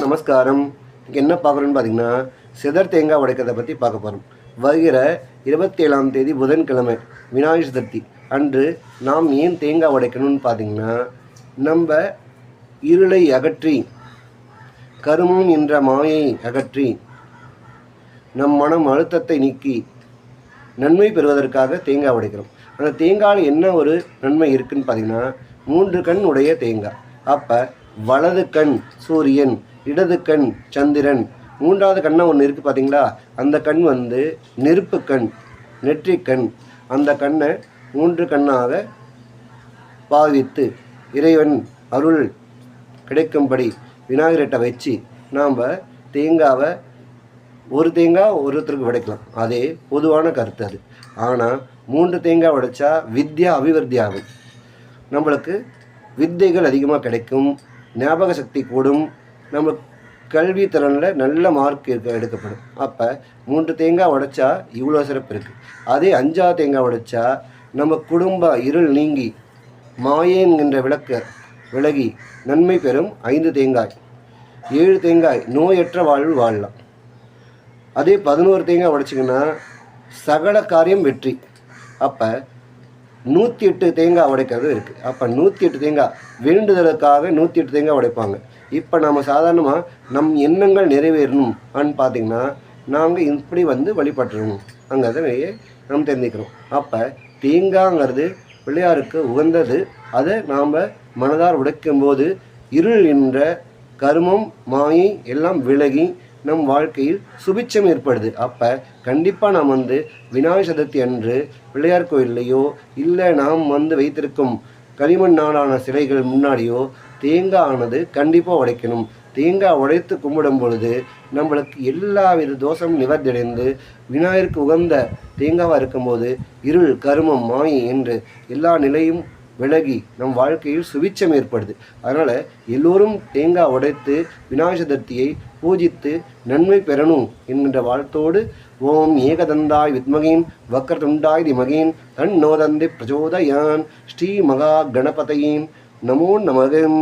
நமஸ்காரம். இங்கே என்ன பார்க்குறோன்னு பார்த்தீங்கன்னா, சிதர் தேங்காய் உடைக்கிறத பற்றி பார்க்க போகிறோம். வருகிற 27ஆம் தேதி புதன்கிழமை விநாயகர் சதுர்த்தி அன்று நாம் ஏன் தேங்காய் உடைக்கணும்னு பார்த்தீங்கன்னா, நம்ம இருளை அகற்றி கருமம் என்ற மாயை அகற்றி நம் மனம் அழுத்தத்தை நீக்கி நன்மை பெறுவதற்காக தேங்காய் உடைக்கிறோம். அந்த தேங்காயில் என்ன ஒரு நன்மை இருக்குதுன்னு பார்த்தீங்கன்னா, 3 கண் உடைய தேங்காய். அப்போ வலது கண் சூரியன், இடது கண் சந்திரன், 3வது கண்ணை ஒன்று இருக்குது பார்த்தீங்களா, அந்த கண் நெருப்பு கண், நெற்றிக்கண். அந்த கண்ணை 3 கண்ணாக பாவித்து இறைவன் அருள் கிடைக்கும்படி விநாயகர்கிட்ட வச்சு நாம் தேங்காவை ஒரு தேங்காய் ஒருத்தருக்கு உடைக்கலாம். அதே பொதுவான கருத்து அது. ஆனால் 3 தேங்காய் உடைச்சா வித்யா அபிவிருத்தி ஆகும். நம்மளுக்கு வித்தைகள் அதிகமாக கிடைக்கும், ஞாபக சக்தி கூடும், நம்ம கல்வி திறனில் நல்ல மார்க் எடுக்கப்படும். அப்போ 3 தேங்காய் உடைச்சா இவ்வளோ சிறப்பு இருக்குது. அதே 5வது தேங்காய் உடைச்சா நம்ம குடும்ப இருள் நீங்கி மாயேன்கின்ற விளக்க விலகி நன்மை பெறும் 5 தேங்காய். 7 தேங்காய் நோயற்ற வாழ்வு வாழலாம். அதே 11 தேங்காய் உடைச்சிங்கன்னா சகல காரியம் வெற்றி. அப்போ 108 தேங்காய் உடைக்கிறது இருக்குது. அப்போ 108 தேங்காய் வேண்டுதலுக்காக 108 தேங்காய் உடைப்பாங்க. இப்போ நம்ம சாதாரணமாக நம் எண்ணங்கள் நிறைவேறணும் பார்த்திங்கன்னா நாங்கள் இப்படி வழிபட்டுருணும் அங்கிறத நாம் தெரிஞ்சுக்கிறோம். அப்போ தேங்காய்ங்கிறது பிள்ளையாருக்கு உகந்தது. அதை நாம் மனதார் உடைக்கும்போது இருள் என்ற கருமம் மாயை எல்லாம் விலகி நம் வாழ்க்கையில் சுபிட்சம் ஏற்படுது. அப்போ கண்டிப்பாக நாம் விநாயகர் சதுர்த்தி அன்று பிள்ளையார் கோயில்லையோ இல்லை நாம் வைத்திருக்கும் களிமண் நாளான சிலைகள் முன்னாடியோ தேங்காய் ஆனது கண்டிப்பாக உடைக்கணும். தேங்காய் உடைத்து கும்பிடும் பொழுது நம்மளுக்கு எல்லா வித தோஷம் நிவர்த்தியடைந்து விநாயகருக்கு உகந்த தேங்காவாக இருக்கும்போது இருள் கருமம் மாயை என்று எல்லா நிலையும் விலகி நம் வாழ்க்கையில் சுபிட்சம் ஏற்படுது. அதனால் எல்லோரும் தேங்காய் உடைத்து விநாயகர் சதுர்த்தியை பூஜித்து நன்மை பெறணும் என்கின்ற வாழ்த்தோடு ஓம் ஏகதந்தாய் வித்மகீம் வக்ரதுண்டாய் திமகீம் தன்னோதந்தி பிரச்சோதயான் ஸ்ரீ மகா கணபதியின் நமோ நமகம்.